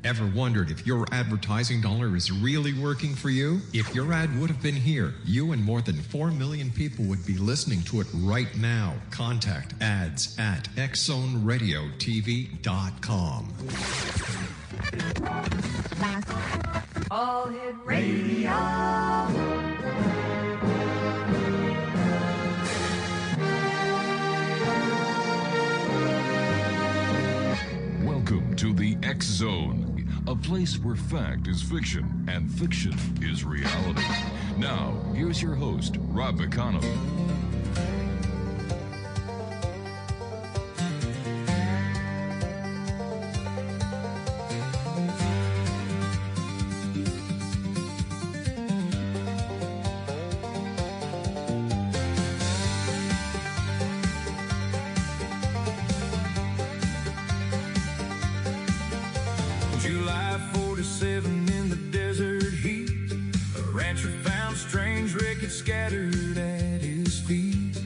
Ever wondered if your advertising dollar is really working for you? If your ad would have been here, you and more than 4 million people would be listening to it right now. Contact ads at xzoneradiotv.com. All Hit Radio. Welcome to the X Zone, a place where fact is fiction and fiction is reality. Now, here's your host, Rob McConnell. July 47 in the desert heat, a rancher found strange wreckage scattered at his feet.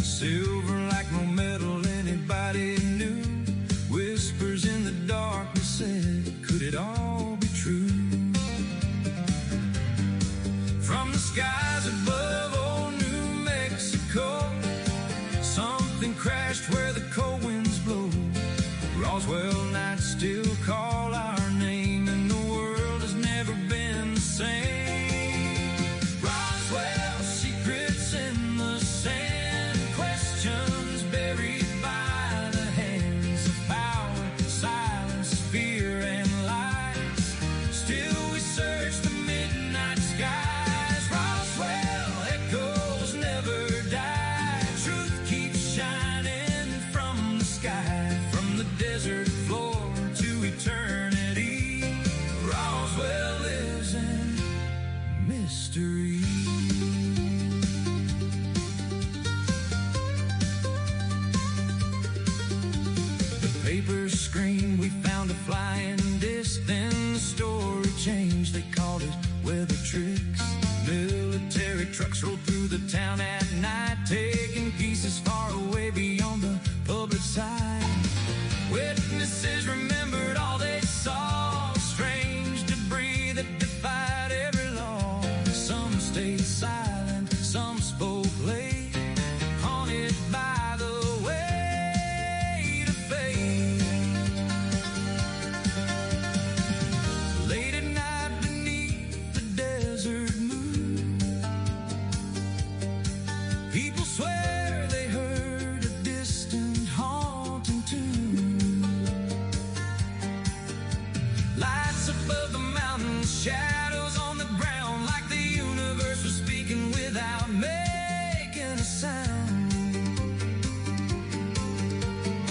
Silver like no metal anybody knew, whispers in the darkness said, could it all be true? From the skies above old New Mexico, something crashed where the cold winds blow. Roswell nights still call our name, and the world has never been the same. Roswell, secrets in the sand, questions buried by the hands of power, silence, fear, and lies. Still we search the midnight skies. Roswell, echoes never die. Truth keeps shining from the sky, from the desert floor to eternity. Roswell lives in mystery. The papers screamed we found a flying disc, then the story changed. They called it weather tricks. Military trucks rolled through the town at night, taking pieces far away beyond the public sight. Witnesses remembered all they saw, strange debris that defied every law. Some stayed silent, some spoke late, haunted by the weight of fate. Late at night beneath the desert moon, people swear they heard a distant haunting tune. Lights above the mountains, shadows on the ground, like the universe was speaking without making a sound.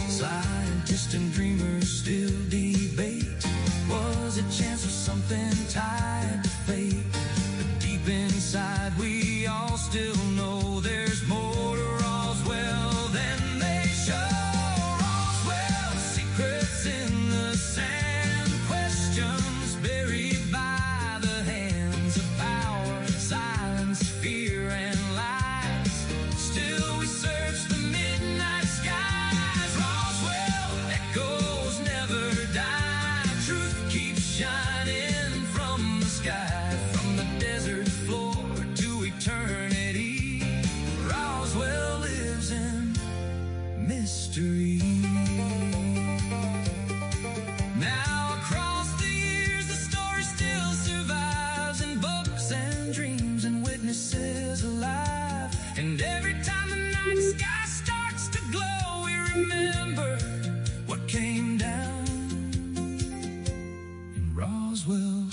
Scientists and dreamers still debate, was it chance or something tied to fate? But deep inside we all still know there's more to Roswell than they show. Roswell, secrets in the sand, questions buried by the hands of power, silence, fear, and lies. Still we search the midnight skies. Roswell, echoes never die. Truth keeps shining from the sky, from the desert floor to eternity. Roswell lives in mystery. Now across the years the story still survives in books and dreams and witnesses alive. And every time the night sky starts to glow, we remember what came down in Roswell.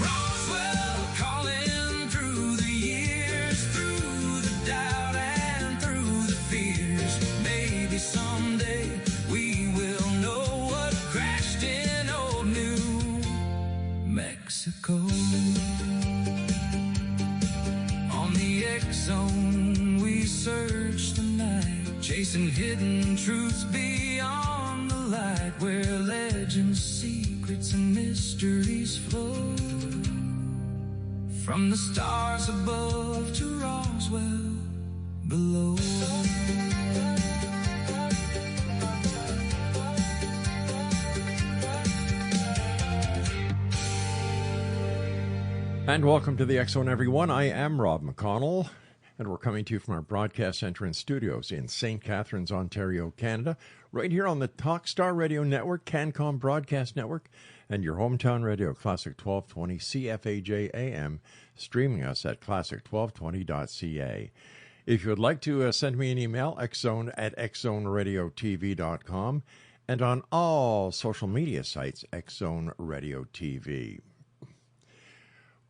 Roswell calling through the years, through the doubt and through the fears. Maybe someday we will know what crashed in old New Mexico. On the X-Zone we search the night, chasing hidden truths beyond the light, where legends, secrets, and mysteries flow. From the stars above to Roswell below. And welcome to the X Zone, everyone. I am Rob McConnell, and we're coming to you from our broadcast center and studios in St. Catharines, Ontario, Canada, right here on the Talkstar Radio Network, CanCom Broadcast Network, and your hometown radio, Classic 1220 CFAJ AM, streaming us at classic1220.ca. If you would like to send me an email, xzone@xzoneradiotv.com, and on all social media sites, Xzone Radio TV.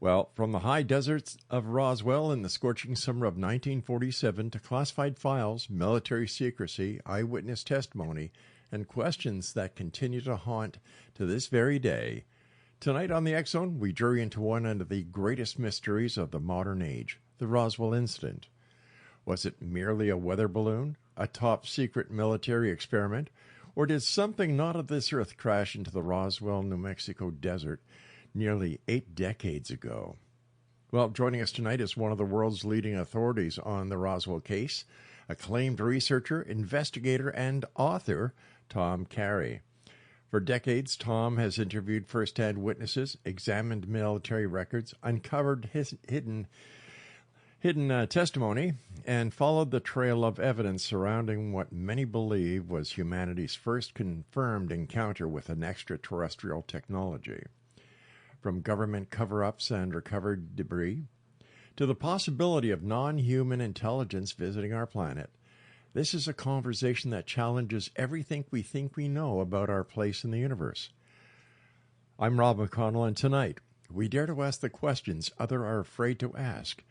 Well, from the high deserts of Roswell in the scorching summer of 1947 to classified files, military secrecy, eyewitness testimony, and questions that continue to haunt to this very day, tonight on the X Zone, we journey into one of the greatest mysteries of the modern age, the Roswell Incident. Was it merely a weather balloon, a top-secret military experiment, or did something not of this earth crash into the Roswell, New Mexico desert nearly 8 decades ago? Well, joining us tonight is one of the world's leading authorities on the Roswell case, acclaimed researcher, investigator, and author, Tom Carey. For decades, Tom has interviewed first-hand witnesses, examined military records, uncovered hidden testimony, and followed the trail of evidence surrounding what many believe was humanity's first confirmed encounter with an extraterrestrial technology. From government cover-ups and recovered debris to the possibility of non-human intelligence visiting our planet, this is a conversation that challenges everything we think we know about our place in the universe. I'm Rob McConnell, and tonight we dare to ask the questions others are afraid to ask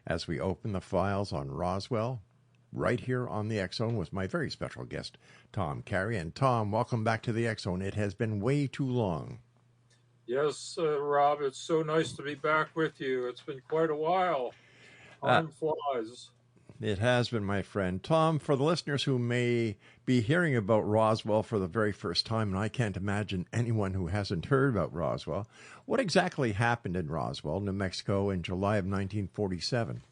as we open the files on Roswell, right here on the X Zone with my very special guest, Tom Carey. And Tom, welcome back to the X Zone. It has been way too long. Yes, Rob, it's so nice to be back with you. It's been quite a while. Time flies. It has been, my friend. Tom, for the listeners who may be hearing about Roswell for the very first time, and I can't imagine anyone who hasn't heard about Roswell, what exactly happened in Roswell, New Mexico, in July of 1947?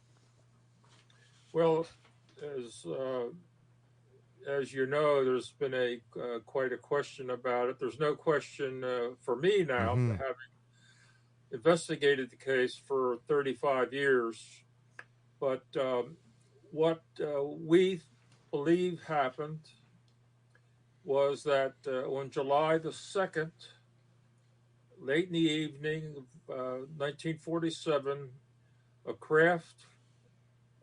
Well, as you know, there's been quite a question about it. There's no question for me now, having investigated the case for 35 years. But what we believe happened was that on July the 2nd, late in the evening of 1947, a craft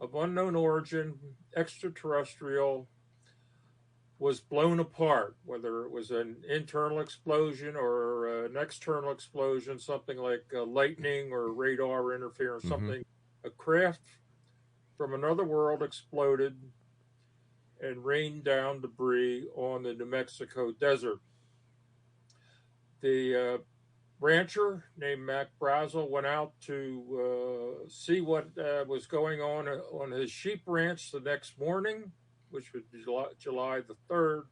of unknown origin, extraterrestrial, was blown apart, whether it was an internal explosion or an external explosion, something like lightning or radar interference, something. A craft from another world exploded and rained down debris on the New Mexico desert. The rancher named Mac Brazel went out to see what was going on his sheep ranch the next morning, which was July the 3rd,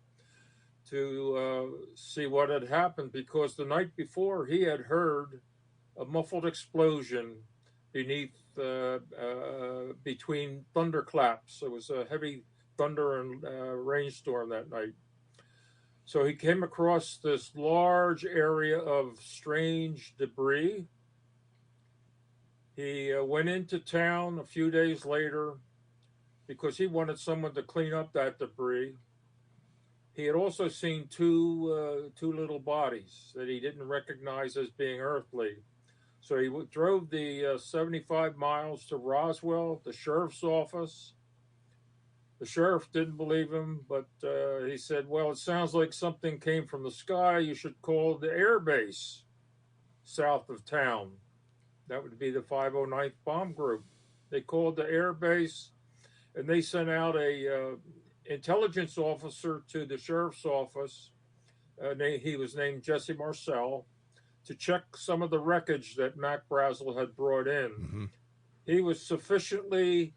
to see what had happened, because the night before he had heard a muffled explosion between thunderclaps. It was a heavy thunder and rainstorm that night. So he came across this large area of strange debris. He went into town a few days later because he wanted someone to clean up that debris. He had also seen two little bodies that he didn't recognize as being earthly. So he drove the 75 miles to Roswell, the sheriff's office. The sheriff didn't believe him, but he said, well, it sounds like something came from the sky. You should call the air base south of town. That would be the 509th Bomb Group. They called the air base, and they sent out a intelligence officer to the sheriff's office. He was named Jesse Marcel, to check some of the wreckage that Mac Brazel had brought in. He was sufficiently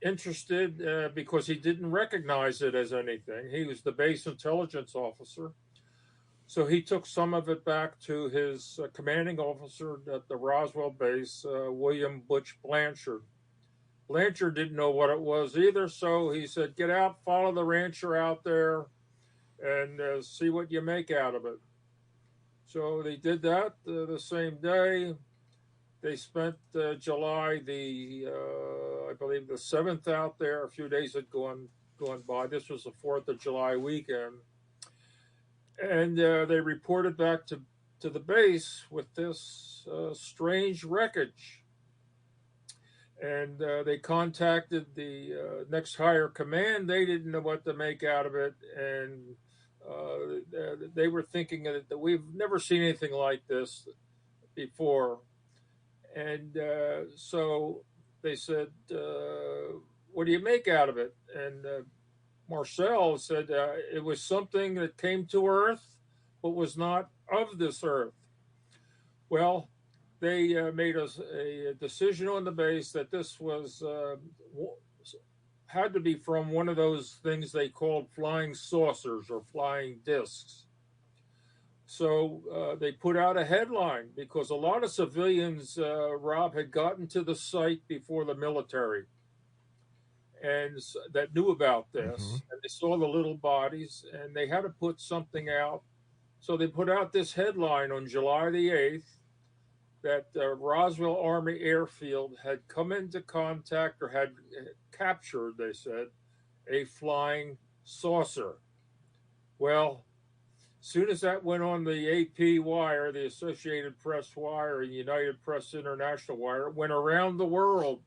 interested because he didn't recognize it as anything. He was the base intelligence officer. So he took some of it back to his commanding officer at the Roswell base, William Butch Blanchard. Blanchard didn't know what it was either, so he said, get out, follow the rancher out there, and see what you make out of it. So they did that the same day. They spent July I believe the 7th out there. A few days had gone by. This was the 4th of July weekend, and they reported back to the base with this strange wreckage. And they contacted the next higher command. They didn't know what to make out of it, and they were thinking that we've never seen anything like this before. And so they said, what do you make out of it? And Marcel said it was something that came to Earth, but was not of this Earth. Well, they made a decision on the base that this was had to be from one of those things they called flying saucers or flying discs. So they put out a headline because a lot of civilians, Rob, had gotten to the site before the military and that knew about this. Mm-hmm. And they saw the little bodies and they had to put something out. So they put out this headline on July the 8th that Roswell Army Airfield had come into contact or had captured, they said, a flying saucer. Well, as soon as that went on the AP wire, the Associated Press wire, and United Press International wire, it went around the world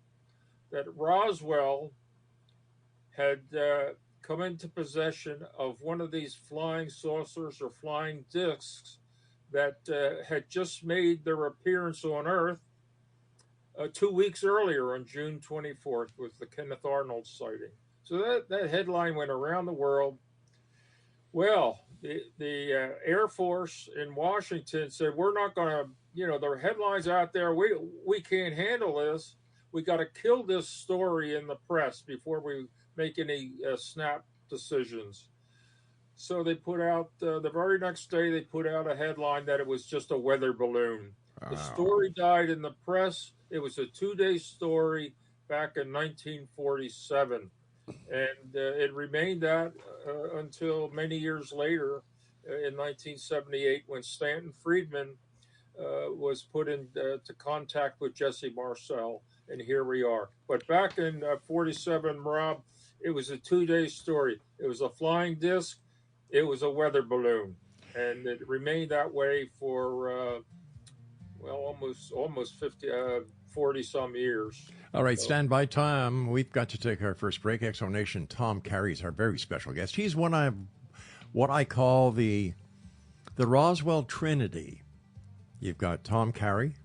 that Roswell had come into possession of one of these flying saucers or flying discs that had just made their appearance on Earth 2 weeks earlier on June 24th with the Kenneth Arnold sighting. So that headline went around the world. Well, the Air Force in Washington said, we're not going to, there are headlines out there. We can't handle this. We got to kill this story in the press before we make any snap decisions. So they put out, the very next day, they put out a headline that it was just a weather balloon. Wow. The story died in the press. It was a 2-day story back in 1947. And it remained that until many years later in 1978 when Stanton Friedman was put into contact with Jesse Marcel. And here we are. But back in 47, Rob, it was a 2-day story. It was a flying disc. It was a weather balloon, and it remained that way for, almost 40 some years. All right, stand by, Tom. We've got to take our first break. Exonation, Tom Carey is our very special guest. He's one of what I call the Roswell Trinity. You've got Tom Carey,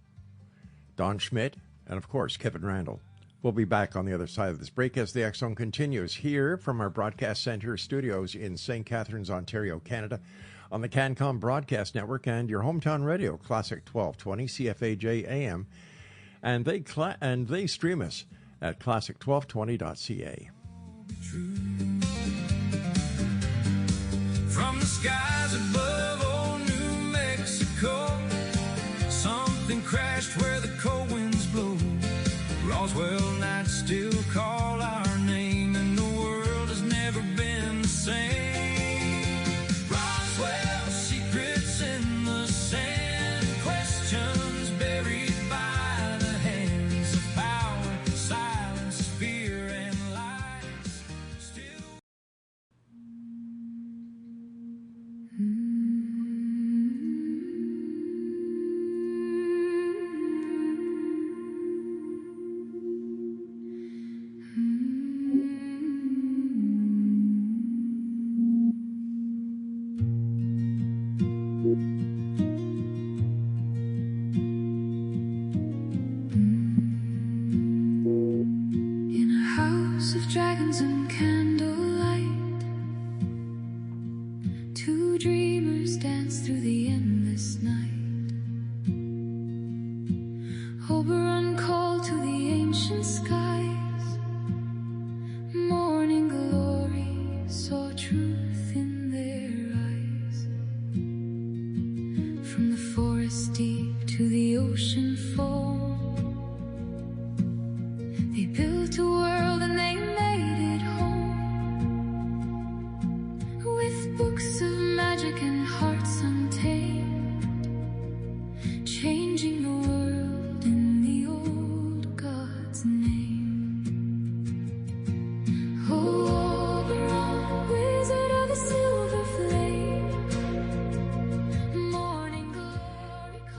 Don Schmidt, and of course, Kevin Randall. We'll be back on the other side of this break as the X Zone continues here from our broadcast center studios in St. Catharines, Ontario, Canada, on the CanCom Broadcast Network and your hometown radio, Classic 1220 CFAJ AM, and they stream us at classic1220.ca. From the skies above old New Mexico, something crashed where the cold winds blow. Roswell nights still call our name, and the world has never been the same. Roswell, secrets in the sand, questions buried by the hands of power, silence, fear, and lies. Still.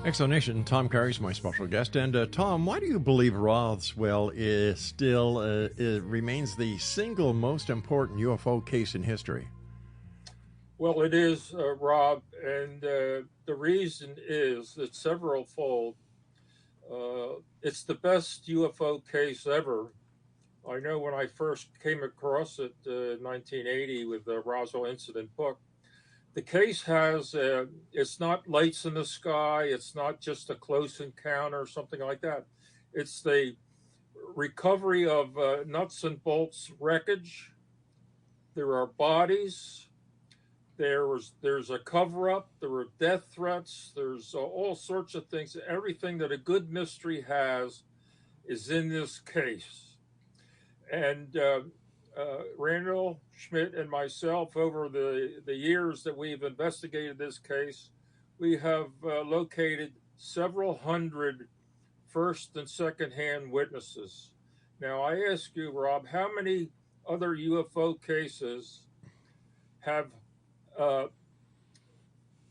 Exonation, Tom Carey is my special guest. And Tom, why do you believe Roswell is still remains the single most important UFO case in history? Well, it is, Rob, and the reason is it's several-fold. It's the best UFO case ever. I know when I first came across it in 1980 with the Roswell Incident book, the case has, it's not lights in the sky, it's not just a close encounter or something like that. It's the recovery of nuts and bolts wreckage. There are bodies. There's a cover-up. There were death threats. There's all sorts of things. Everything that a good mystery has is in this case. And Randall Schmidt and myself, over the years that we've investigated this case, we have located several hundred first and second-hand witnesses. Now, I ask you, Rob, how many other UFO cases have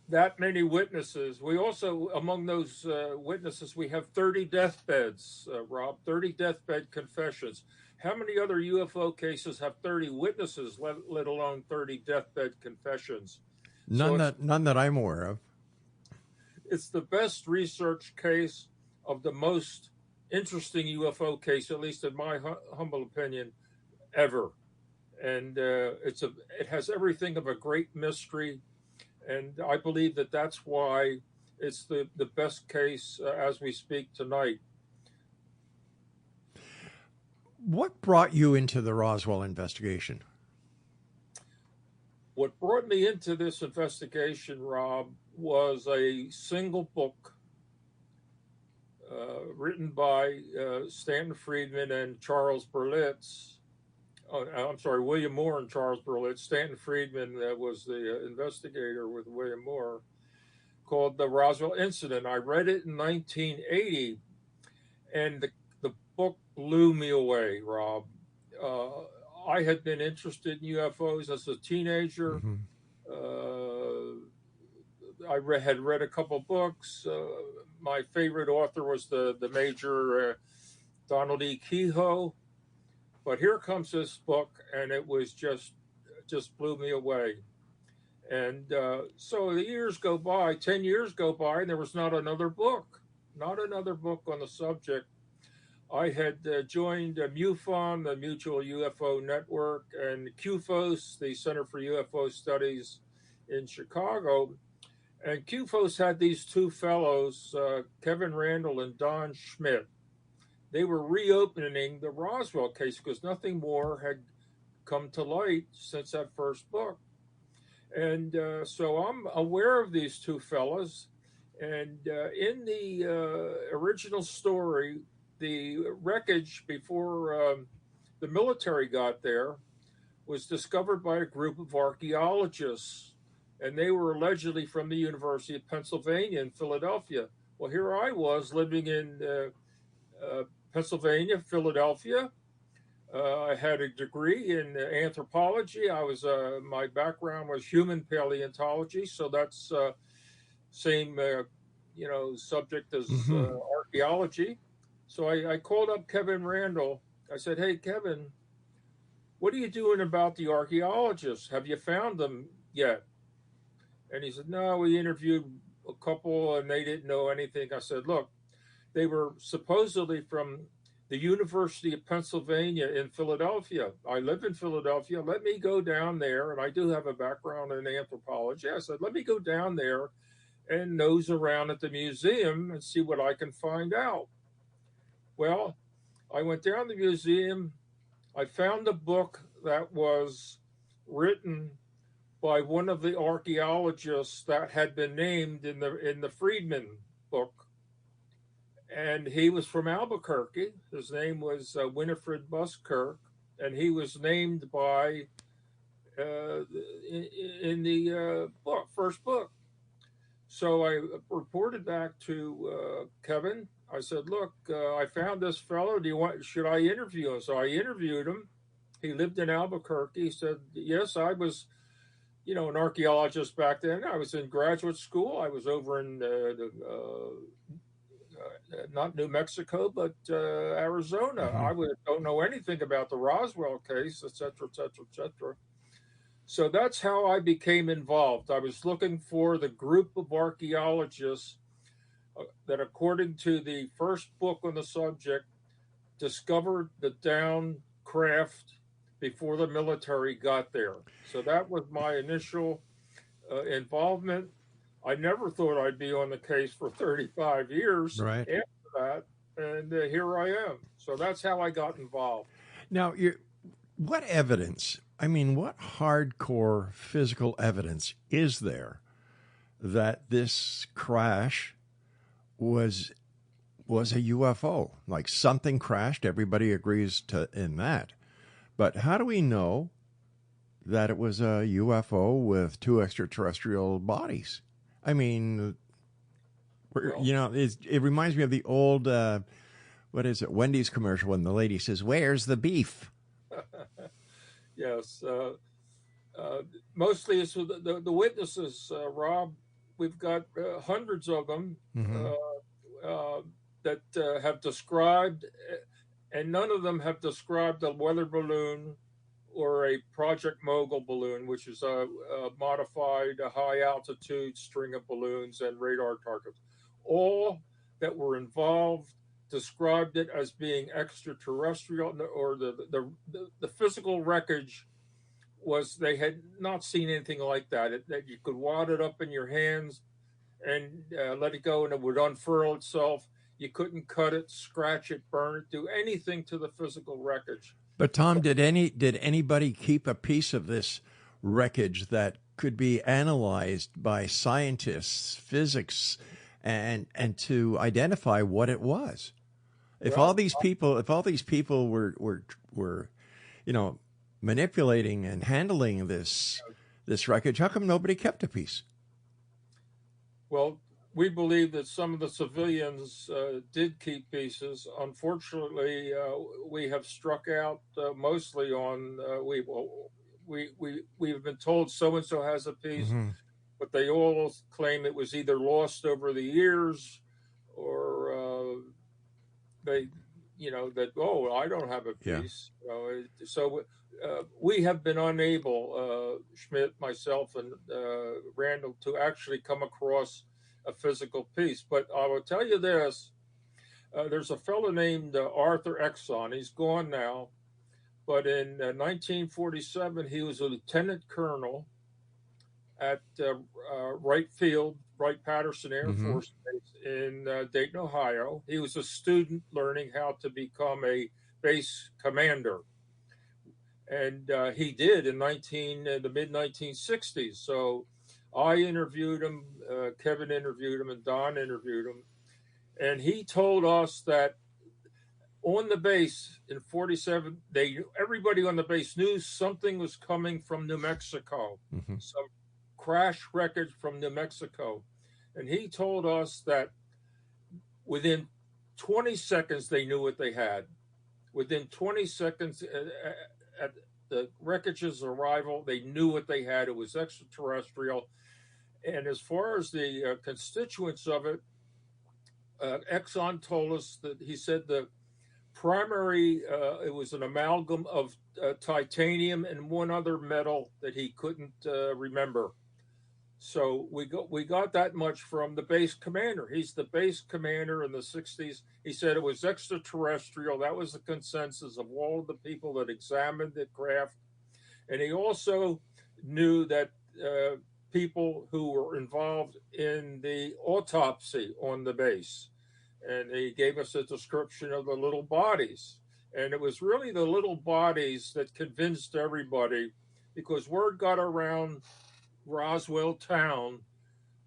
that many witnesses? We also, among those witnesses, we have 30 deathbeds, Rob, 30 deathbed confessions. How many other UFO cases have 30 witnesses, let alone 30 deathbed confessions? None that I'm aware of. It's the best research case of the most interesting UFO case, at least in my humble opinion, ever. And it has everything of a great mystery, and I believe that that's why it's the best case as we speak tonight. What brought you into the Roswell investigation? What brought me into this investigation, Rob, was a single book written by Stanton Friedman and Charles Berlitz. I'm sorry, William Moore and Charles Berlitz. Stanton Friedman was the investigator with William Moore, called The Roswell Incident. I read it in 1980, and the book blew me away, Rob. I had been interested in UFOs as a teenager. I had read a couple books. My favorite author was the Major Donald E. Kehoe. But here comes this book, and it was just blew me away. And so the years go by, 10 years go by, and there was not another book on the subject. I had joined MUFON, the Mutual UFO Network, and QFOS, the Center for UFO Studies in Chicago. And QFOS had these two fellows, Kevin Randall and Don Schmidt. They were reopening the Roswell case because nothing more had come to light since that first book. And so I'm aware of these two fellas. And in the original story, the wreckage before the military got there was discovered by a group of archaeologists. And they were allegedly from the University of Pennsylvania in Philadelphia. Well, here I was living in Pennsylvania, Philadelphia. I had a degree in anthropology. My background was human paleontology, so that's same subject as archaeology. So I called up Kevin Randall. I said, "Hey, Kevin, what are you doing about the archaeologists? Have you found them yet?" And he said, "No, we interviewed a couple and they didn't know anything." I said, "Look, they were supposedly from the University of Pennsylvania in Philadelphia. I live in Philadelphia. Let me go down there." And I do have a background in anthropology. I said, "Let me go down there and nose around at the museum and see what I can find out." Well, I went down to the museum. I found a book that was written by one of the archaeologists that had been named in the Friedman book. And he was from Albuquerque. His name was Winifred Buskirk, and he was named by in the first book. So I reported back to Kevin. I said, "Look, I found this fellow. Should I interview him?" So I interviewed him. He lived in Albuquerque. He said, "Yes, I was an archaeologist back then. I was in graduate school. I was over in not New Mexico, but Arizona. I don't know anything about the Roswell case, et cetera, et cetera, et cetera. So that's how I became involved. I was looking for the group of archaeologists that, according to the first book on the subject, discovered the downed craft before the military got there. So that was my initial involvement. I never thought I'd be on the case for 35 years after that, and here I am. So that's how I got involved. Now, what evidence, what hardcore physical evidence is there that this crash was a UFO? Like, something crashed, everybody agrees in that. But how do we know that it was a UFO with two extraterrestrial bodies? It reminds me of the old, Wendy's commercial when the lady says, "Where's the beef?" Yes. Mostly it's the witnesses, Rob. We've got hundreds of them that have described, and none of them have described a weather balloon or a Project Mogul balloon, which is a modified high-altitude string of balloons and radar targets. All that were involved described it as being extraterrestrial, or the physical wreckage was they had not seen anything like that. That you could wad it up in your hands and let it go, and it would unfurl itself. You couldn't cut it, scratch it, burn it, do anything to the physical wreckage. But Tom, did anybody keep a piece of this wreckage that could be analyzed by scientists, physics, and to identify what it was? If all these people were manipulating and handling this wreckage, how come nobody kept a piece? Well, we believe that some of the civilians did keep pieces. Unfortunately, we have struck out mostly on we've been told so and so has a piece, but they all claim it was either lost over the years, or they, that I don't have a piece. Yeah. So we have been unable, Schmidt, myself, and Randall, to actually come across a physical piece. But I will tell you this, there's a fellow named Arthur Exxon. He's gone now, but in 1947 he was a lieutenant colonel at Wright-Patterson Air Force Base in Dayton, Ohio. He was a student learning how to become a base commander, and he did in the mid-1960s. So I interviewed him, Kevin interviewed him, and Don interviewed him. And he told us that on the base in 47, everybody on the base knew something was coming from New Mexico, some crash wreckage from New Mexico. And he told us that within 20 seconds, they knew what they had. Within 20 seconds at the wreckage's arrival, they knew what they had. It was extraterrestrial. And as far as the constituents of it, Exxon told us that he said the primary, it was an amalgam of titanium and one other metal that he couldn't remember. So we got that much from the base commander. He's the base commander in the 60s. He said it was extraterrestrial. That was the consensus of all of the people that examined the craft. And he also knew that people who were involved in the autopsy on the base. And he gave us a description of the little bodies. And it was really the little bodies that convinced everybody, because word got around Roswell town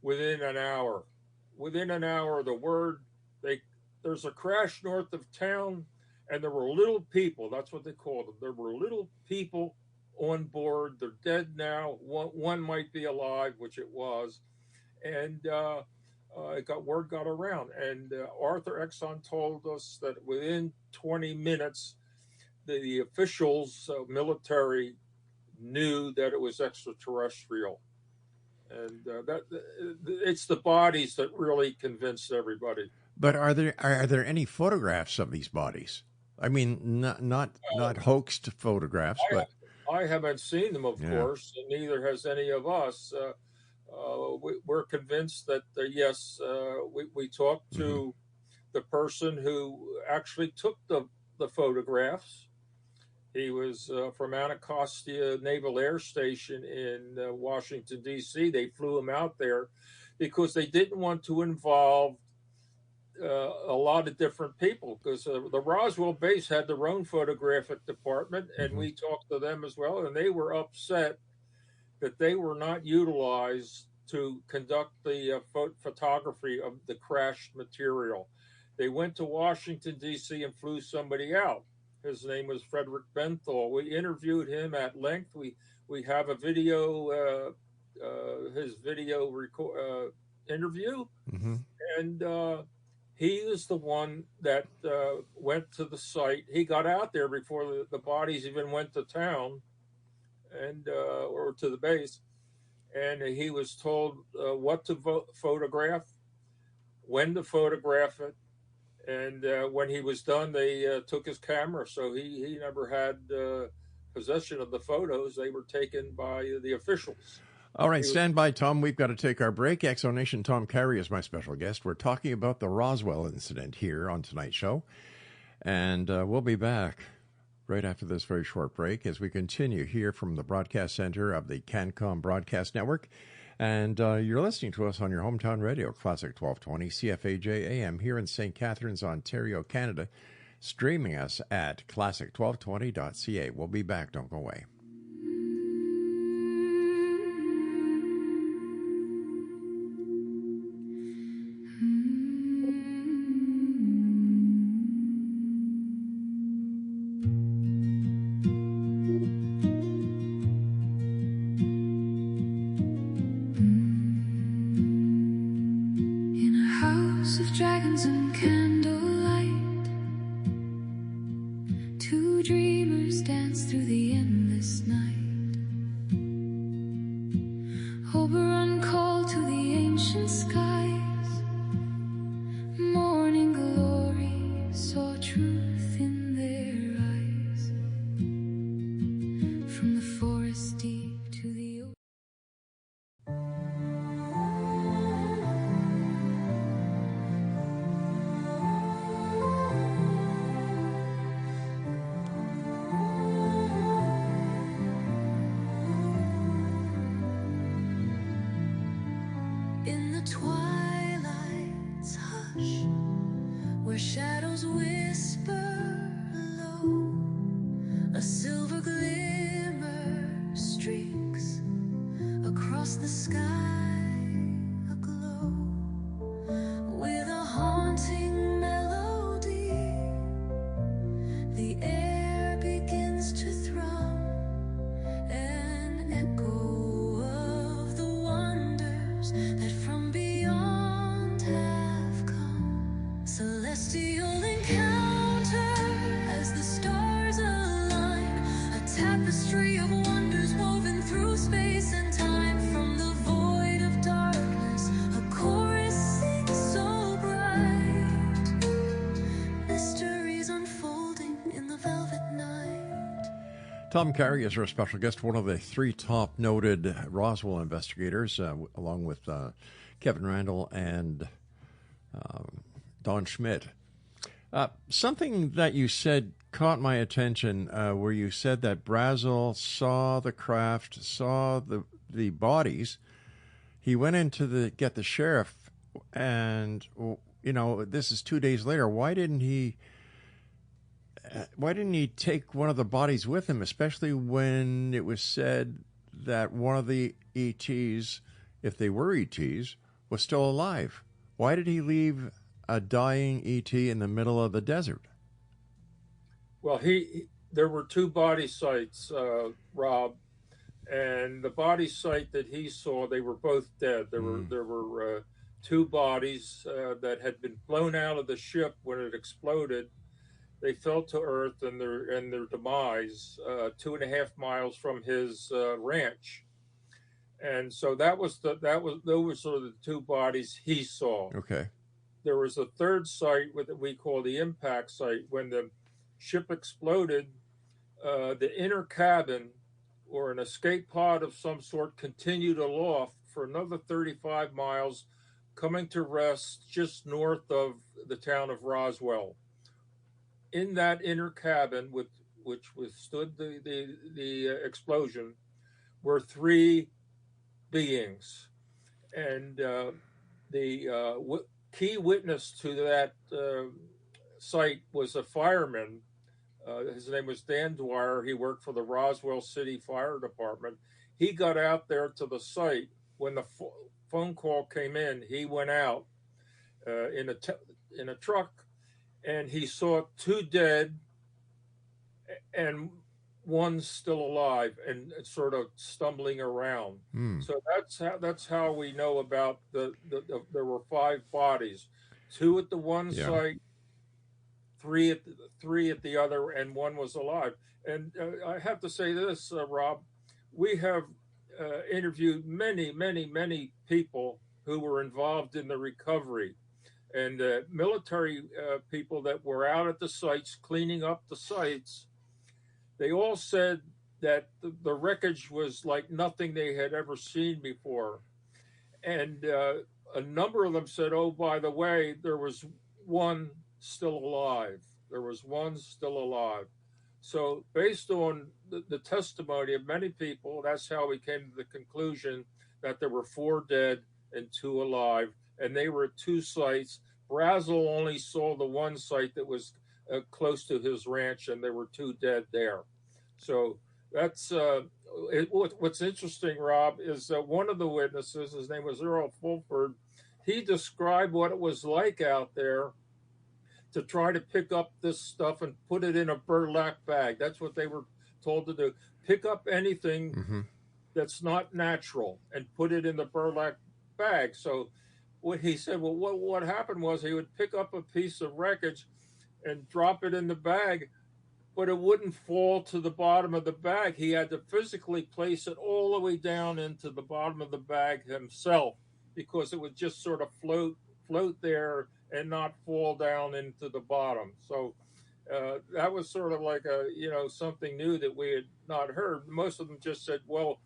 within an hour. Within an hour, there's a crash north of town, and there were little people. That's what they called them. There were little people on board. They're dead now. One might be alive, which it was. And word got around. And Arthur Exxon told us that within 20 minutes, the officials, military, knew that it was extraterrestrial. And it's the bodies that really convinced everybody. But are there any photographs of these bodies? I mean, not hoaxed photographs, but I haven't seen them, of Yeah. course, and neither has any of us. We're convinced that yes, we talked to the person who actually took the photographs. He was from Anacostia Naval Air Station in Washington, D.C. They flew him out there because they didn't want to involve a lot of different people, because the Roswell base had their own photographic department, and we talked to them as well, and they were upset that they were not utilized to conduct the photography of the crashed material. They went to Washington, D.C. and flew somebody out. His name was Frederick Benthal. We interviewed him at length. We have a video, his video interview, and he is the one that went to the site. He got out there before the bodies even went to town, and or to the base, and he was told what to photograph, when to photograph it. And when he was done, they took his camera, so he never had possession of the photos. They were taken by the officials. All right, stand by, Tom. We've got to take our break. Exonation Tom Carey is my special guest. We're talking about the Roswell incident here on tonight's show. And we'll be back right after this very short break as we continue here from the broadcast center of the CanCom Broadcast Network. And you're listening to us on your hometown radio, Classic 1220, CFAJ AM, here in St. Catharines, Ontario, Canada, streaming us at classic1220.ca. We'll be back. Don't go away. Dragons and candlelight, two dreamers dance through the endless night. Oberon called to the ancient skies, morning glory saw truth in their eyes. From the forest deep to the ocean. In the twilight's hush, where shadows whisper low, a silver glimmer streaks across the sky, aglow with a haunting melody. The air begins to thrum, an echo of the wonders that from beyond have come. Celestial encounter as the stars align, a tapestry of wonders woven through space and time. From the void of darkness, a chorus sings so bright, mysteries unfolding in the velvet night. Tom Carey is our special guest, one of the three top noted Roswell investigators, along with Kevin Randall and Don Schmidt. Something that you said caught my attention, where you said that Brazel saw the craft, saw the bodies. He went in to get the sheriff, and this is 2 days later. Why didn't he take one of the bodies with him, especially when it was said that one of the ETs, if they were ETs, was still alive? Why did he leave a dying ET in the middle of the desert? Well, there were two body sites, Rob, and the body site that he saw, they were both dead. There were two bodies that had been blown out of the ship when it exploded, they fell to earth and their demise 2.5 miles from his ranch. And so those were sort of the two bodies he saw. Okay. There was a third site that we call the impact site. When the ship exploded, the inner cabin or an escape pod of some sort continued aloft for another 35 miles, coming to rest just north of the town of Roswell. In that inner cabin, which withstood the explosion, were three beings, and the key witness to that site was a fireman. His name was Dan Dwyer. He worked for the Roswell City Fire Department. He got out there to the site when the phone call came in. He went out in a truck, and he saw two dead and one still alive and sort of stumbling around. So that's how we know about there were five bodies, two at the one site, three at the other, and one was alive. And I have to say this, Rob, we have interviewed many people who were involved in the recovery, and military people that were out at the sites cleaning up the sites. They all said that the wreckage was like nothing they had ever seen before. And a number of them said, oh, by the way, there was one still alive. There was one still alive. So based on the testimony of many people, that's how we came to the conclusion that there were 4 dead and 2 alive. And they were at 2 sites. Brazel only saw the one site that was close to his ranch, and there were 2 dead there. So that's what's interesting, Rob, is that one of the witnesses, his name was Earl Fulford, he described what it was like out there to try to pick up this stuff and put it in a burlap bag. That's what they were told to do. Pick up anything that's not natural and put it in the burlap bag. So what he said, well, what happened was he would pick up a piece of wreckage and drop it in the bag, but it wouldn't fall to the bottom of the bag. He had to physically place it all the way down into the bottom of the bag himself, because it would just sort of float there and not fall down into the bottom. So that was sort of like something new that we had not heard. Most of them just said, well,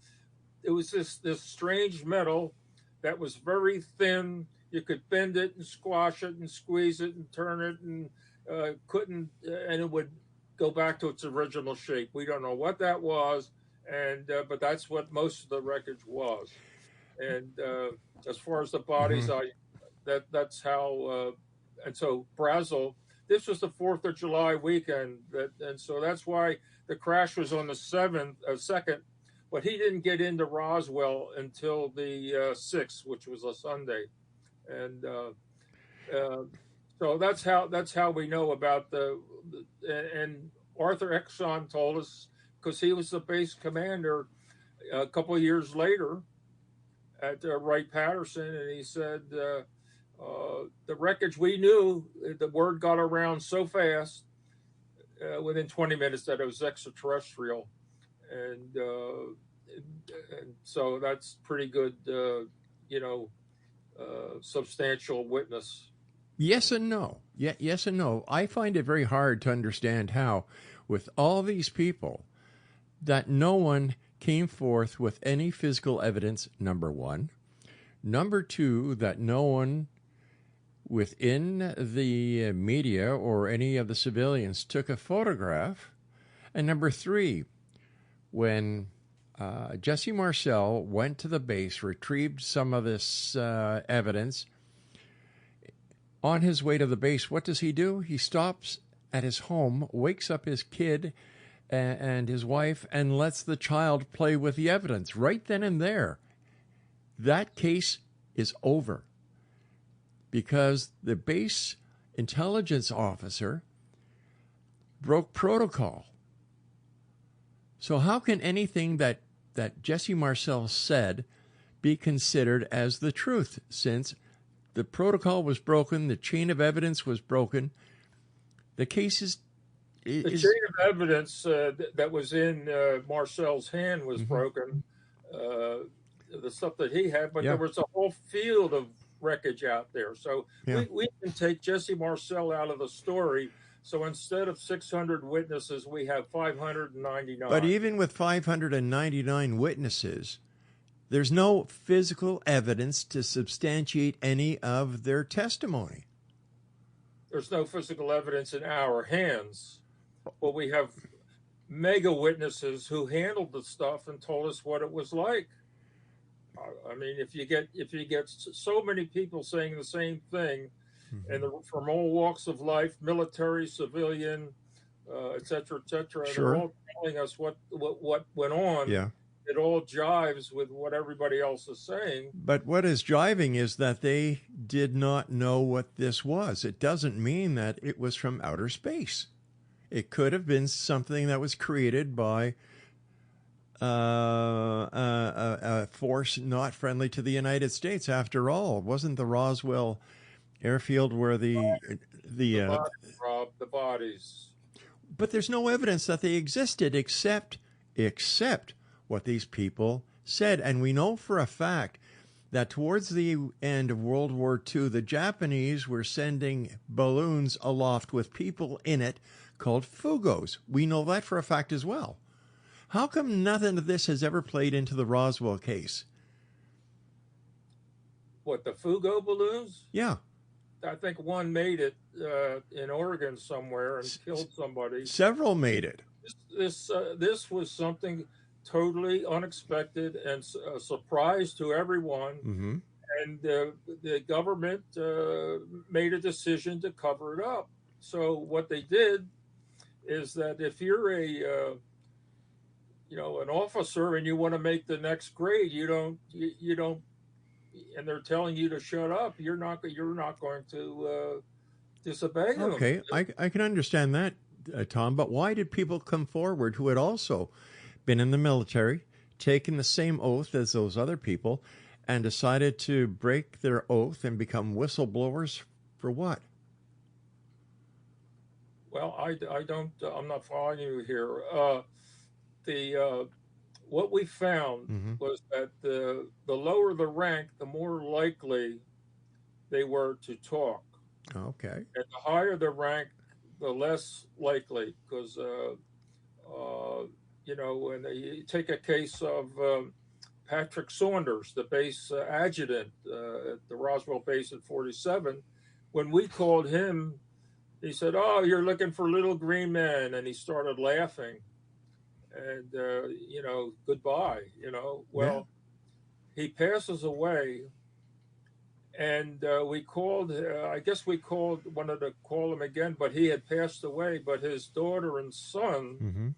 it was this strange metal that was very thin. You could bend it and squash it and squeeze it and turn it, and and it would go back to its original shape. We don't know what that was, and but that's what most of the wreckage was. And as far as the bodies, that's how. And so Brazel, this was the 4th of July weekend, and so that's why the crash was on the 2nd. But he didn't get into Roswell until the 6th, which was a Sunday, and so that's how we know about and Arthur Exxon told us, because he was the base commander a couple of years later at Wright-Patterson, and he said the wreckage, we knew, the word got around so fast within 20 minutes that it was extraterrestrial, and so that's pretty good, substantial witness. Yes and no. Yes and no. I find it very hard to understand how, with all these people, that no one came forth with any physical evidence, number one. Number two, that no one within the media or any of the civilians took a photograph. And number three, when Jesse Marcel went to the base, retrieved some of this evidence, on his way to the base, what does he do? He stops at his home, wakes up his kid and his wife, and lets the child play with the evidence right then and there. That case is over because the base intelligence officer broke protocol. So how can anything that Jesse Marcel said be considered as the truth, since the protocol was broken, the chain of evidence was broken? The case The chain of evidence that was in Marcel's hand was broken, the stuff that he had, but there was a whole field of wreckage out there. So we can take Jesse Marcel out of the story. So instead of 600 witnesses, we have 599. But even with 599 witnesses, there's no physical evidence to substantiate any of their testimony. There's no physical evidence in our hands. Well, we have mega witnesses who handled the stuff and told us what it was like. I mean, if you get so many people saying the same thing, and from all walks of life, military, civilian, et cetera, they're all telling us what went on. Yeah. It all jives with what everybody else is saying. But what is jiving is that they did not know what this was. It doesn't mean that it was from outer space. It could have been something that was created by a force not friendly to the United States. After all, it wasn't the Roswell airfield where the bodies. But there's no evidence that they existed except what these people said. And we know for a fact that towards the end of World War II, the Japanese were sending balloons aloft with people in it called fugos. We know that for a fact as well. How come nothing of this has ever played into the Roswell case? What, the fugo balloons? Yeah. I think one made it in Oregon somewhere and killed somebody. Several made it. This was something totally unexpected and a surprise to everyone. Mm-hmm. And the government made a decision to cover it up. So what they did is that if you're an officer and you want to make the next grade, you don't, and they're telling you to shut up, you're not going to disobey them. Okay, I can understand that, Tom. But why did people come forward who had also been in the military, taken the same oath as those other people, and decided to break their oath and become whistleblowers for what? Well, I'm not following you here. What we found was that the lower the rank, the more likely they were to talk. Okay. And the higher the rank, the less likely, because when you take a case of Patrick Saunders, the base adjutant at the Roswell base at 47, when we called him, he said, "Oh, you're looking for little green men," and he started laughing. And goodbye. Well, he passes away, and we called. I guess we wanted to call him again, but he had passed away. But his daughter and son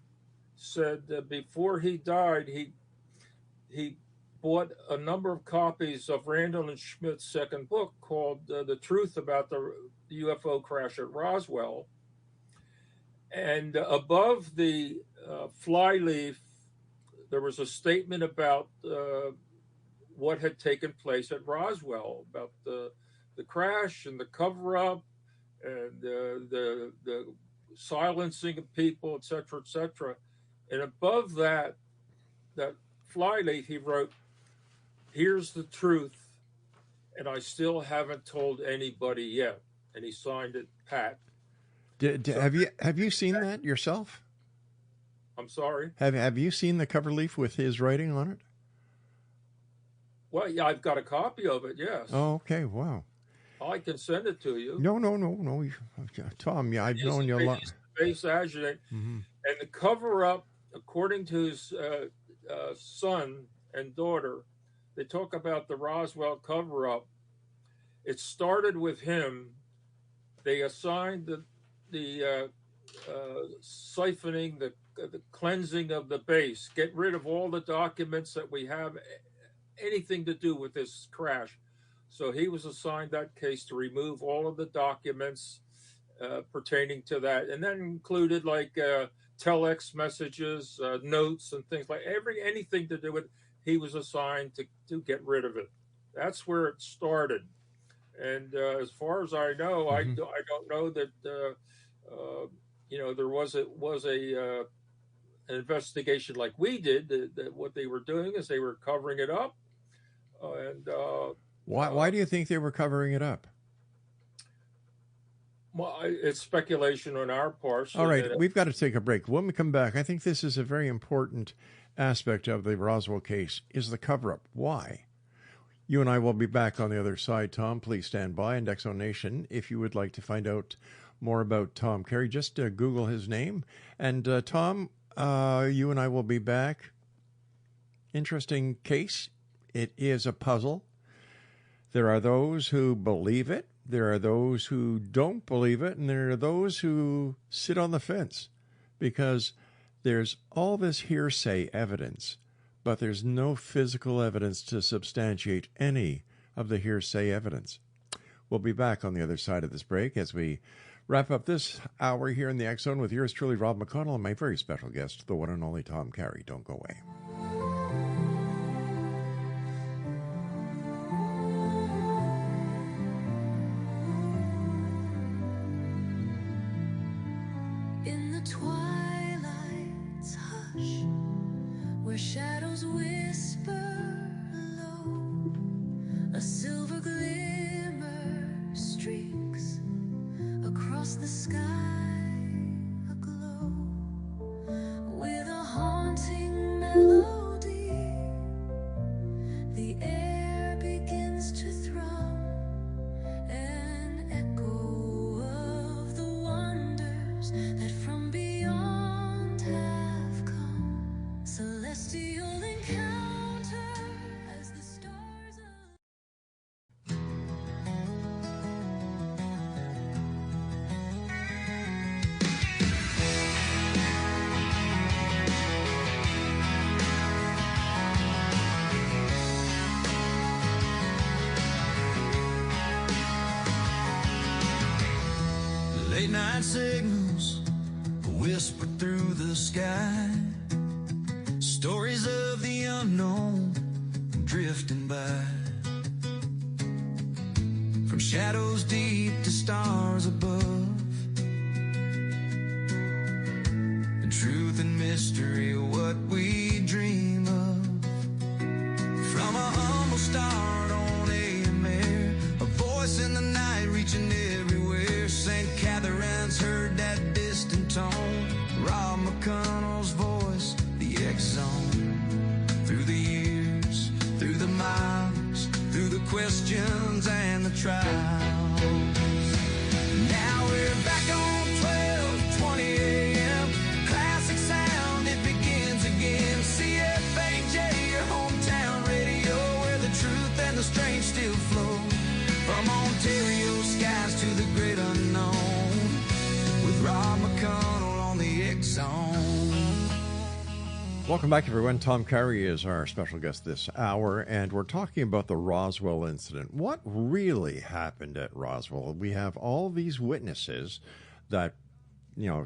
said before he died, he bought a number of copies of Randall and Schmidt's second book called "The Truth About the UFO Crash at Roswell." And above the flyleaf, there was a statement about what had taken place at Roswell, about the crash and the cover-up and the silencing of people, et cetera, And above that flyleaf, he wrote, "Here's the truth, and I still haven't told anybody yet." And he signed it, Pat. Have you seen that yourself? I'm sorry? Have you seen the cover leaf with his writing on it? Well, yeah, I've got a copy of it, yes. Oh, okay, wow. I can send it to you. No. Tom, yeah, I've known you a lot. He's the base adjutant. And the cover-up, according to his son and daughter, they talk about the Roswell cover-up. It started with him. They assigned the siphoning, the cleansing of the base, get rid of all the documents that we have anything to do with this crash. So he was assigned that case to remove all of the documents pertaining to that, and that included like telex messages, notes, and things like anything to do with. He was assigned to get rid of it. That's where it started. And as far as I know, I don't know that there was an investigation like we did. That what they were doing is they were covering it up, and Why do you think they were covering it up? well, it's speculation on our part. So All right, we've got to take a break. When we come back, I think this is a very important aspect of the Roswell case, is the cover-up. Why? You and I will be back on the other side. Tom, please stand by. And Exo Nation, if you would like to find out more about Tom Carey, just Google his name. And Tom, you and I will be back. Interesting case. It is a puzzle. There are those who believe it. There are those who don't believe it. And there are those who sit on the fence because there's all this hearsay evidence, but there's no physical evidence to substantiate any of the hearsay evidence. We'll be back on the other side of this break as we wrap up this hour here in the X Zone with yours truly, Rob McConnell, and my very special guest, the one and only Tom Carey. Don't go away. In the twilight's hush, where shadows whisper low, a silver glimmer streaks across the sky, aglow with a haunting melody. The air begins to thrum, an echo of the wonders that from beyond have come. Celestial encounter as the stars align. Late night signals whisper through the sky, stories of the unknown drifting by, from shadows deep to stars above, the truth and mystery, what we dream of. From a humble start on AM air, a voice in the night reaching everywhere. St. Catherine's heard that distant tone, Rob McConnell's voice, the X Zone. Through the years, through the miles, through the questions and the trials. Now we're back on 12:20 a.m. Classic sound, it begins again. CFAJ, your hometown radio, where the truth and the strange still flow. From Ontario skies to the great unknown, with Rob McConnell on the X Zone. Welcome back, everyone. Tom Carey is our special guest this hour, and we're talking about the Roswell incident. What really happened at Roswell? We have all these witnesses that,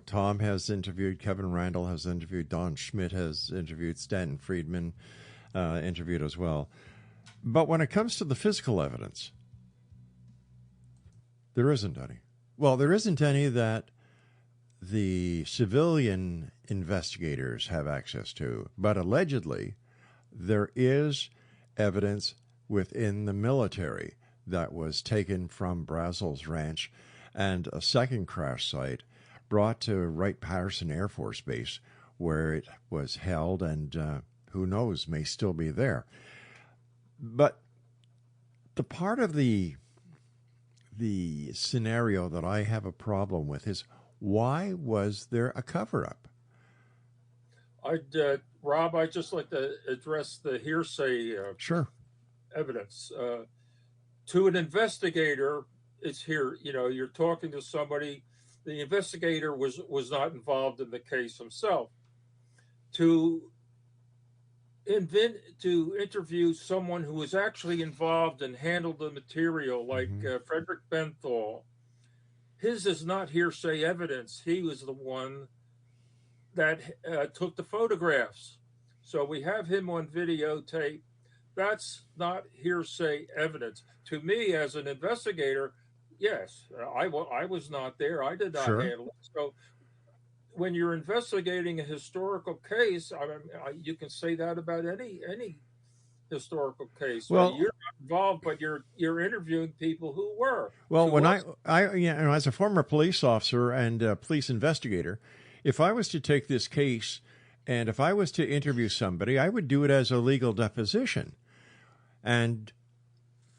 Tom has interviewed, Kevin Randall has interviewed, Don Schmidt has interviewed, Stanton Friedman interviewed as well. But when it comes to the physical evidence, there isn't any. Well, there isn't any that the civilian investigators have access to, but allegedly there is evidence within the military that was taken from Brazos Ranch and a second crash site brought to Wright-Patterson Air Force Base, where it was held and who knows, may still be there. But the part of the scenario that I have a problem with is, why was there a cover-up? Rob, I'd just like to address the hearsay Sure. evidence. To an investigator, it's here, you're talking to somebody. The investigator was not involved in the case himself. To interview someone who was actually involved and handled the material, like Frederick Benthal, his is not hearsay evidence. He was the one that took the photographs. So we have him on videotape. That's not hearsay evidence. To me, as an investigator, yes, I was not there. I did not handle it. So when you're investigating a historical case, I mean, you can say that about any historical case. Well, You're not involved, but you're interviewing people who were. Well, To when us, as a former police officer and police investigator, if I was to take this case and if I was to interview somebody, I would do it as a legal deposition. And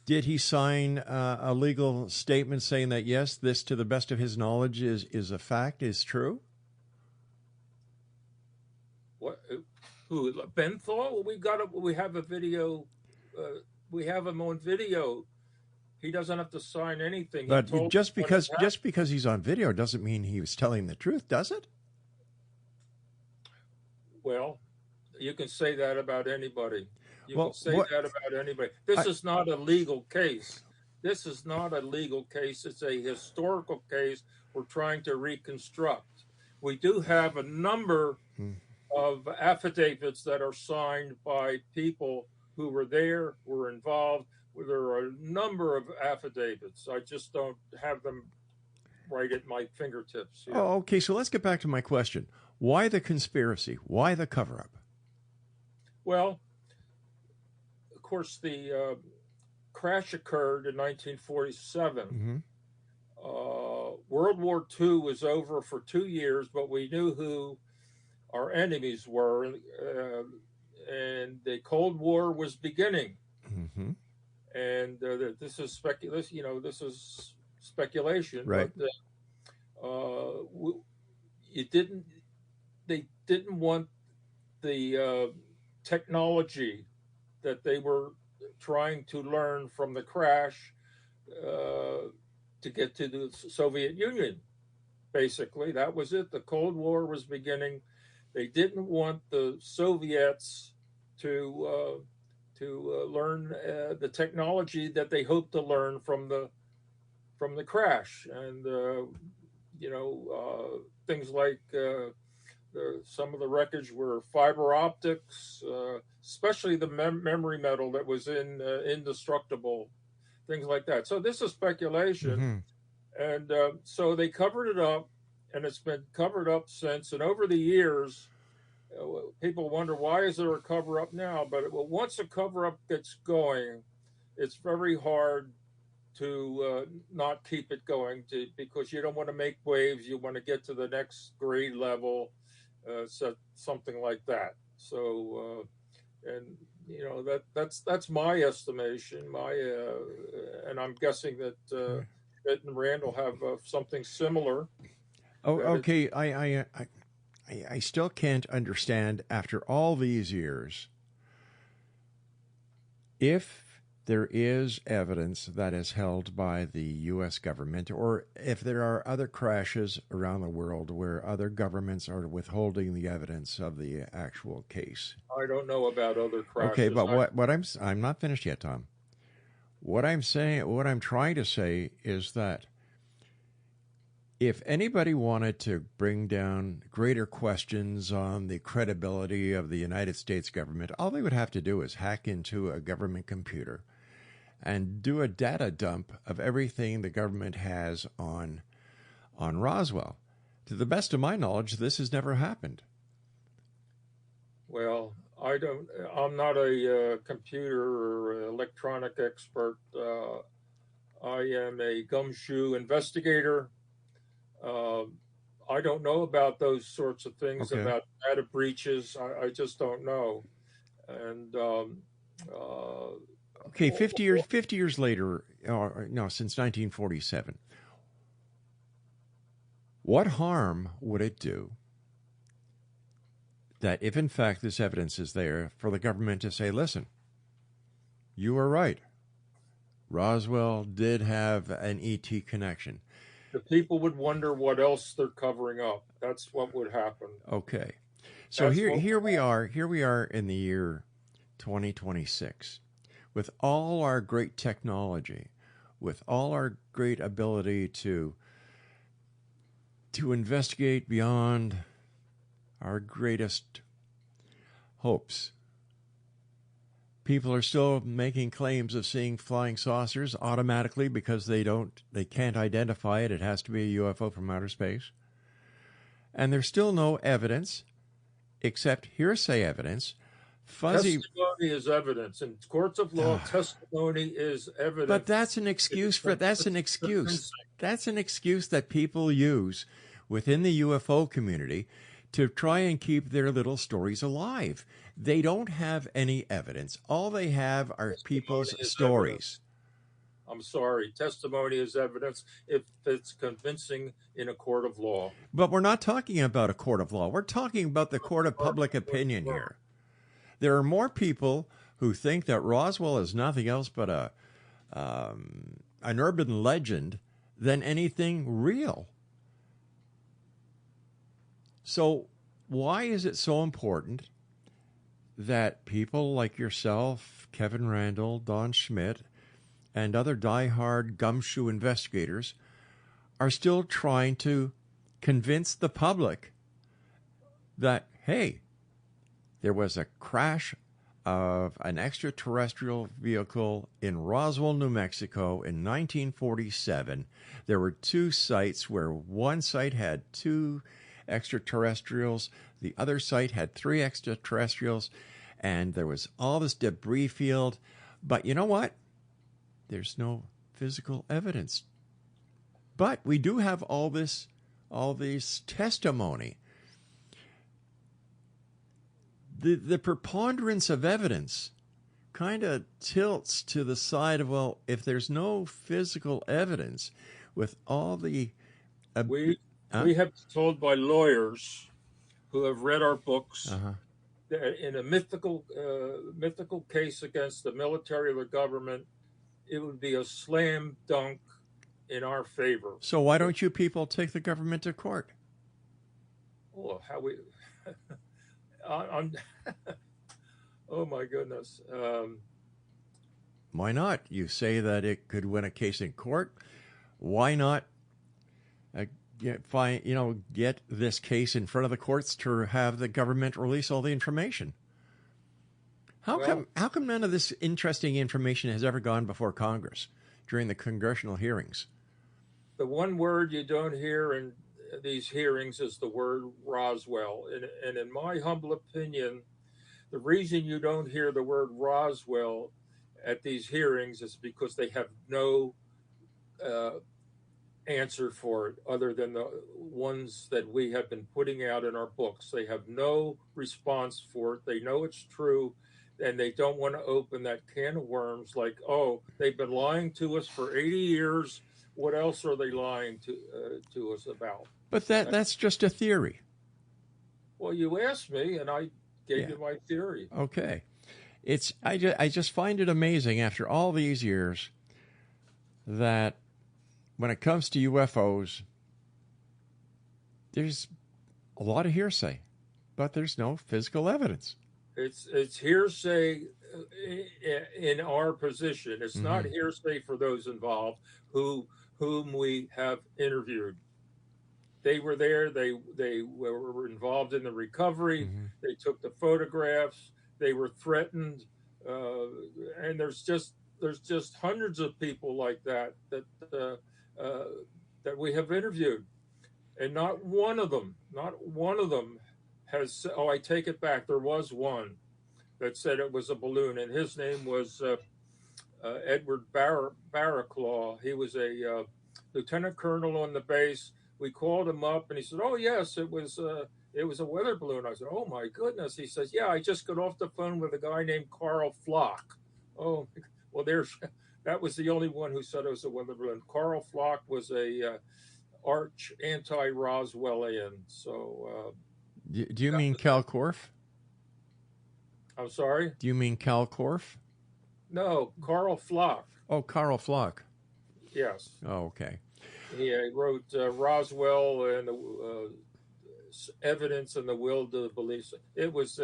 did he sign a legal statement saying that, yes, this, to the best of his knowledge, is a fact, is true? what? Who? Benthal? We have a video. We have him on video. He doesn't have to sign anything. But just because he's on video doesn't mean he was telling the truth, does it? Well, you can say that about anybody. You Well, can say that about anybody. This is not a legal case. This is not a legal case. It's a historical case we're trying to reconstruct. We do have a number of affidavits that are signed by people who were there, were involved. There are a number of affidavits. I just don't have them right at my fingertips. Here. Oh, okay. So let's get back to my question. Why the conspiracy? Why the cover-up? Well, of course, the crash occurred in 1947. Mm-hmm. World War II was over for 2 years, but we knew who our enemies were, and the Cold War was beginning. Mm-hmm. And this is speculation. This is speculation. Right. But they didn't want the technology that they were trying to learn from the crash to get to the Soviet Union. Basically, that was it. The Cold War was beginning. They didn't want the Soviets to learn the technology that they hoped to learn from the crash, and things like some of the wreckage were fiber optics, especially the memory metal that was in indestructible, things like that. So this is speculation, and so they covered it up, and it's been covered up since. And over the years, people wonder, why is there a cover up now? But once a cover up gets going, it's very hard to not keep it going, because you don't want to make waves. You want to get to the next grade level, something like that. So, that's my estimation. And I'm guessing that Ed and Randall have something similar. Oh, okay. I still can't understand, after all these years, if there is evidence that is held by the U.S. government, or if there are other crashes around the world where other governments are withholding the evidence of the actual case. I don't know about other crashes. Okay, but I'm not finished yet, Tom. What I'm trying to say is that if anybody wanted to bring down greater questions on the credibility of the United States government, all they would have to do is hack into a government computer and do a data dump of everything the government has on Roswell. To the best of my knowledge, this has never happened. Well, I'm not a computer or electronic expert. I am a gumshoe investigator. I don't know about those sorts of things, Okay. about data breaches. I just don't know. And okay, 50 years later, since 1947, what harm would it do that if in fact this evidence is there, for the government to say, listen, you were right, Roswell did have an ET connection? the people would wonder what else they're covering up. That's what would happen. Okay. So here we are in the year 2026, with all our great technology, with all our great ability to investigate beyond our greatest hopes. People are still making claims of seeing flying saucers automatically because they can't identify it. It has to be a UFO from outer space. and there's still no evidence except hearsay evidence. Fuzzy. Testimony is evidence. In courts of law, testimony is evidence. But that's an excuse that's an excuse. That's an excuse that people use within the UFO community to try and keep their little stories alive. They don't have any evidence. All they have are people's stories. Evidence. I'm sorry. Testimony is evidence if it's convincing in a court of law. But we're not talking about a court of law. We're talking about the court of public opinion here. There are more people who think that Roswell is nothing else but an urban legend than anything real. So why is it so important that people like yourself, Kevin Randall, Don Schmidt, and other diehard gumshoe investigators are still trying to convince the public that, hey, there was a crash of an extraterrestrial vehicle in Roswell, New Mexico in 1947. There were two sites where one site had 2 extraterrestrials, the other site had 3 extraterrestrials, and there was all this debris field. But you know what? There's no physical evidence. But we do have all this testimony. The preponderance of evidence kind of tilts to the side of, well, if there's no physical evidence with all the... We have been told by lawyers who have read our books that in a mythical case against the military or the government, it would be a slam dunk in our favor. So why don't you people take the government to court? Oh, how we... oh my goodness! Why not? You say that it could win a case in court. Why not get this case in front of the courts to have the government release all the information? How come none of this interesting information has ever gone before Congress during the congressional hearings? The one word you don't hear in these hearings is the word Roswell. And in my humble opinion, the reason you don't hear the word Roswell at these hearings is because they have no answer for it other than the ones that we have been putting out in our books. They have no response for it. They know it's true, and they don't want to open that can of worms like, oh, they've been lying to us for 80 years. What else are they lying to us about? But that's just a theory. Well, you asked me, and I gave you my theory. Okay. I just find it amazing after all these years that when it comes to UFOs, there's a lot of hearsay, but there's no physical evidence. It's hearsay in our position. It's not hearsay for those involved whom we have interviewed. They were there. They were involved in the recovery. They took the photographs. They were threatened, and there's just hundreds of people like that we have interviewed, and not one of them has. Oh, I take it back. There was one that said it was a balloon, and his name was Edward Barraclaw. He was a lieutenant colonel on the base. We called him up, and he said, "Oh yes, it was a weather balloon." I said, "Oh my goodness." He says, "Yeah, I just got off the phone with a guy named Carl Flock." Oh, well, that was the only one who said it was a weather balloon. Carl Flock was a arch anti-Roswellian. So, do you mean Cal Korff? I'm sorry. Do you mean Cal Korff? No, Carl Flock. Oh, Carl Flock. Yes. Oh, okay. He wrote Roswell and the evidence and the will to believe. It was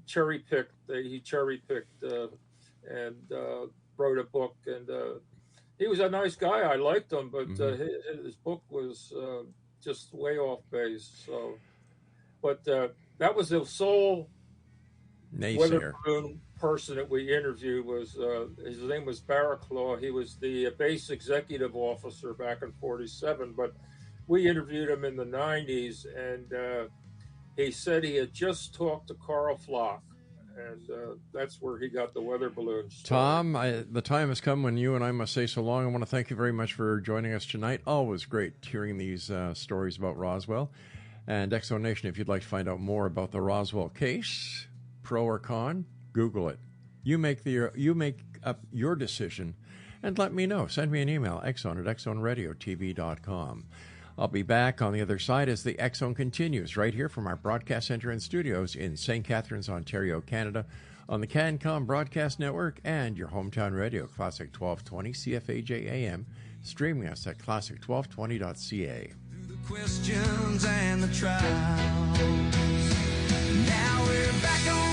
cherry picked. He cherry picked and wrote a book. And he was a nice guy. I liked him, but his book was just way off base. So, but that was the sole weather balloon person that we interviewed. Was his name was Barraclaw. He was the base executive officer back in '47, but we interviewed him in the 90s, and he said he had just talked to Carl Flock, and that's where he got the weather balloons started. Tom, the time has come when you and I must say so long. I want to thank you very much for joining us tonight. Always great hearing these stories about Roswell. And Exo Nation, if you'd like to find out more about the Roswell case, pro or con, Google it. You make up your decision, and let me know. Send me an email, exxon@exxonradiotv.com. I'll be back on the other side as the X Zone continues right here from our broadcast center and studios in St. Catharines, Ontario, Canada, on the CanCom Broadcast Network and your hometown radio, Classic 1220 CFAJ AM, streaming us at classic1220.ca. The questions and the trials. Now we're back on